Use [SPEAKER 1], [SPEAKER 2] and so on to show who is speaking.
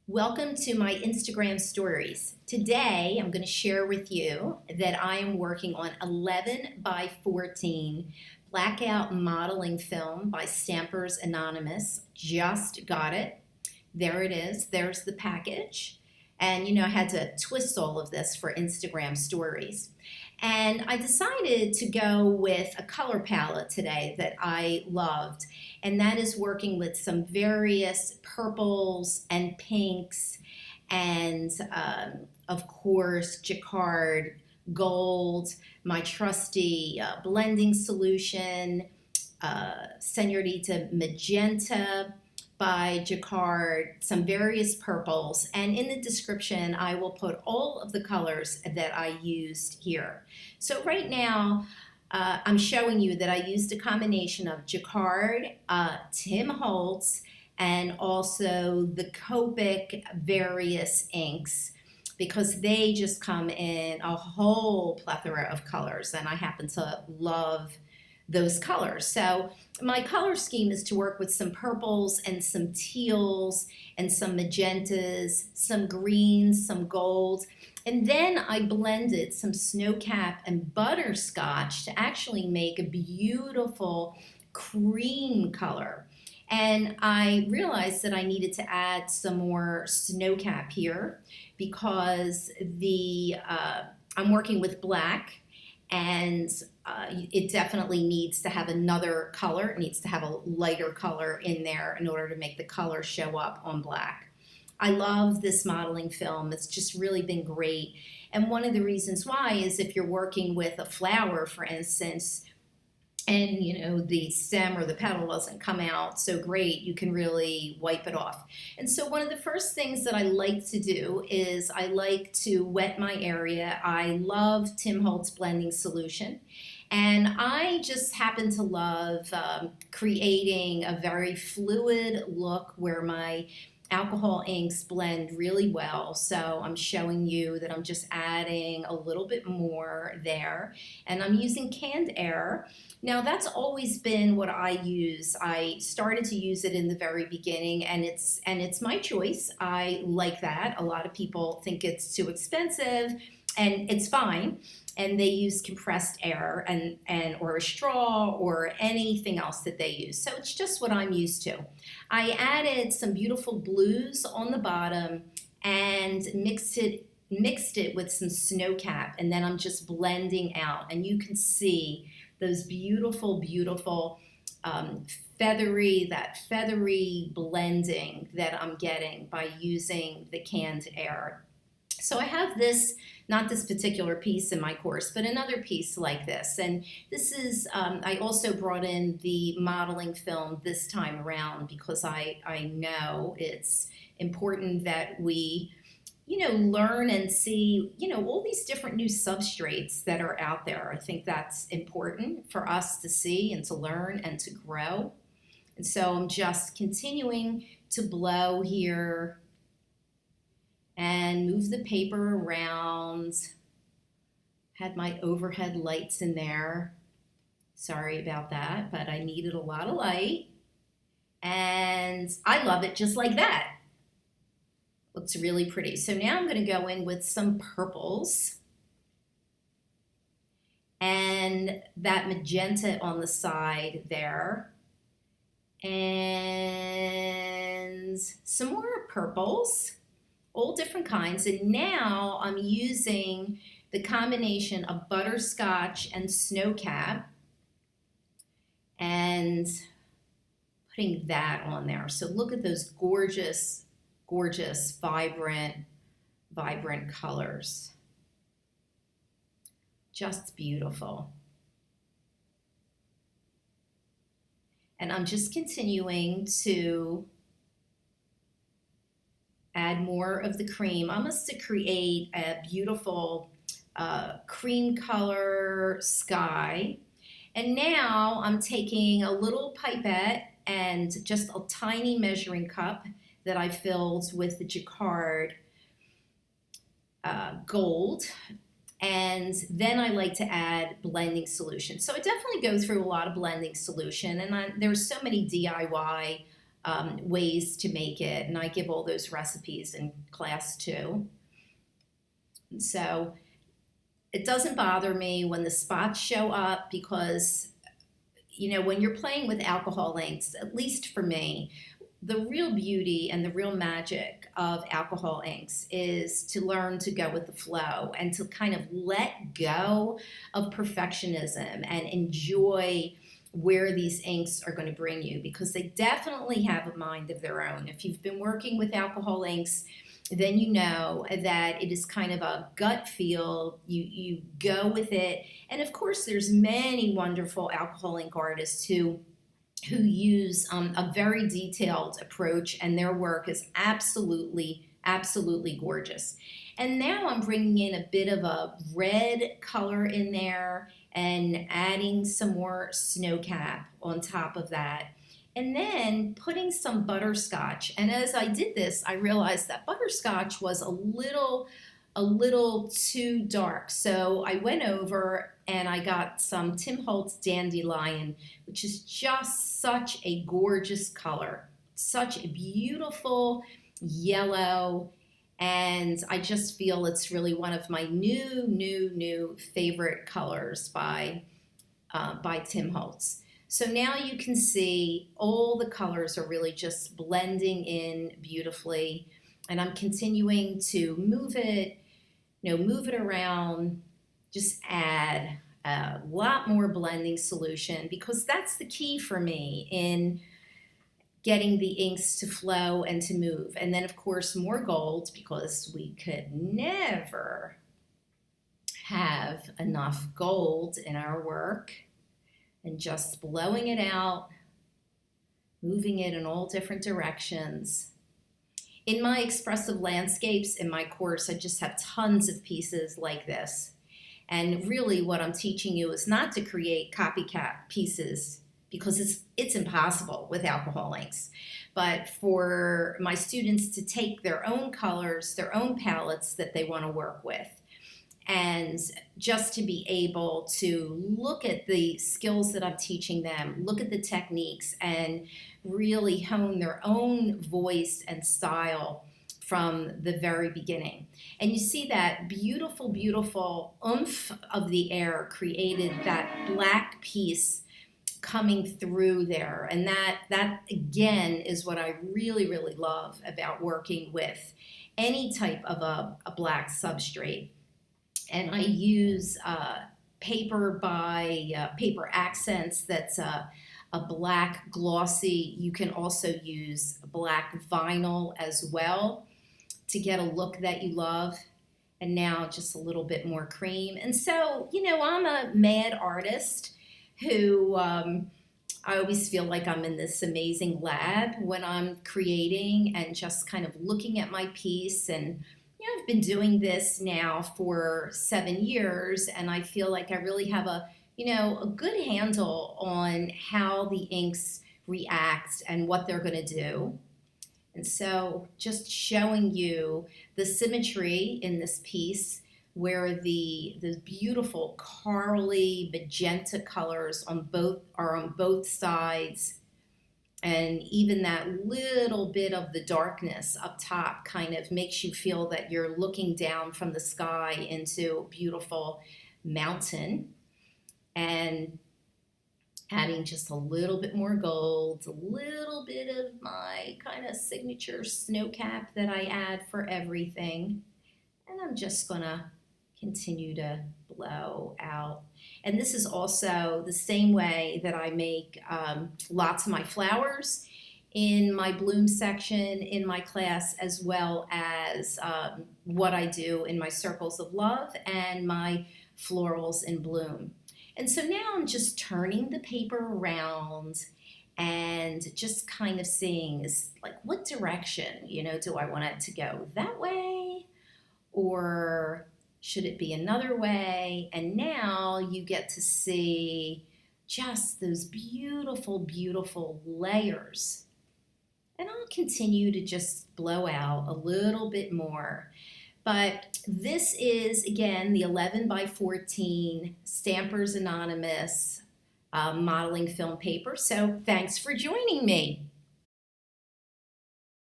[SPEAKER 1] Welcome to my Instagram stories. Today I'm going to share with you that I am working on 11 by 14 blackout modeling film by Stampers Anonymous. Just got it. There it is. There's the package. And I had to twist all of this for Instagram stories. And I decided to go with a color palette today that I loved, and that is working with some various purples and pinks and, of course, Jacquard gold, my trusty blending solution, Senorita Magenta by Jacquard, some various purples, and in the description I will put all of the colors that I used here. So right now I'm showing you that I used a combination of Jacquard, Tim Holtz, and also the Copic Various inks, because they just come in a whole plethora of colors, and I happen to love those colors. So my color scheme is to work with some purples and some teals and some magentas, some greens, some gold. And then I blended some Snow Cap and Butterscotch to actually make a beautiful cream color. And I realized that I needed to add some more Snow Cap here because I'm working with black, and it definitely needs to have another color. It needs to have a lighter color in there in order to make the color show up on black. I love this modeling film. It's just really been great. And one of the reasons why is if you're working with a flower, for instance, and the stem or the petal doesn't come out so great, you can really wipe it off. And so one of the first things that I like to do is I like to wet my area. I love Tim Holtz blending solution, and I just happen to love creating a very fluid look where my alcohol inks blend really well. So I'm showing you that I'm just adding a little bit more there, and I'm using canned air. Now that's always been what I use. I started to use it in the very beginning, and it's my choice. I like that. A lot of people think it's too expensive, and it's fine. And they use compressed air and or a straw or anything else that they use. So it's just what I'm used to. I added some beautiful blues on the bottom and mixed it with some Snow Cap, and then I'm just blending out, and you can see those beautiful, beautiful feathery blending that I'm getting by using the canned air. So I have this, not this particular piece in my course, but another piece like this. And this is, I also brought in the modeling film this time around because I know it's important that we, learn and see, all these different new substrates that are out there. I think that's important for us to see and to learn and to grow. And so I'm just continuing to blow here and move the paper around. Had my overhead lights in there. Sorry about that, but I needed a lot of light. And I love it just like that. Looks really pretty. So now I'm going to go in with some purples and that magenta on the side there, and some more purples, all different kinds. And now I'm using the combination of butterscotch and Snow Cap and putting that on there. So look at those gorgeous, gorgeous, vibrant colors. Just beautiful. And I'm just continuing to add more of the cream, almost to create a beautiful cream color sky. And now I'm taking a little pipette and just a tiny measuring cup that I filled with the Jacquard gold. And then I like to add blending solution. So I definitely go through a lot of blending solution, and there's so many DIY ways to make it, and I give all those recipes in class too. So it doesn't bother me when the spots show up, because when you're playing with alcohol inks, at least for me, the real beauty and the real magic of alcohol inks is to learn to go with the flow and to kind of let go of perfectionism and enjoy where these inks are going to bring you, because they definitely have a mind of their own. If you've been working with alcohol inks, then you know that it is kind of a gut feel. You go with it. And of course, there's many wonderful alcohol ink artists who use a very detailed approach, and their work is absolutely gorgeous. And now I'm bringing in a bit of a red color in there and adding some more Snow Cap on top of that. And then putting some butterscotch. And as I did this, I realized that butterscotch was a little too dark. So I went over and I got some Tim Holtz Dandelion, which is just such a gorgeous color, such a beautiful yellow. And I just feel it's really one of my new favorite colors by Tim Holtz. So now you can see all the colors are really just blending in beautifully, and I'm continuing to move it around, just add a lot more blending solution, because that's the key for me in getting the inks to flow and to move. And then of course more gold, because we could never have enough gold in our work. And just blowing it out, moving it in all different directions. In my expressive landscapes in my course, I just have tons of pieces like this. And really what I'm teaching you is not to create copycat pieces, because it's impossible with alcohol inks, but for my students to take their own colors, their own palettes that they want to work with, and just to be able to look at the skills that I'm teaching them, look at the techniques, and really hone their own voice and style from the very beginning. And you see that beautiful oomph of the air created that black piece coming through there. And that again is what I really love about working with any type of a black substrate. And I use paper by Paper Accents that's a black glossy. You can also use black vinyl as well to get a look that you love. And now just a little bit more cream. And so, I'm a mad artist who I always feel like I'm in this amazing lab when I'm creating and just kind of looking at my piece. And I've been doing this now for 7 years, and I feel like I really have a good handle on how the inks react and what they're going to do. And so just showing you the symmetry in this piece, where the beautiful corally magenta colors are on both sides. And even that little bit of the darkness up top kind of makes you feel that you're looking down from the sky into a beautiful mountain. And adding just a little bit more gold, a little bit of my kind of signature Snow Cap that I add for everything. And I'm just gonna continue to blow out. And this is also the same way that I make lots of my flowers in my bloom section in my class, as well as what I do in my circles of love and my florals in bloom. And so now I'm just turning the paper around and just kind of seeing is like, what direction, do I want it to go that way, or should it be another way? And now you get to see just those beautiful layers. And I'll continue to just blow out a little bit more. But this is, again, the 11 by 14 Stampers Anonymous modeling film paper. So thanks for joining me.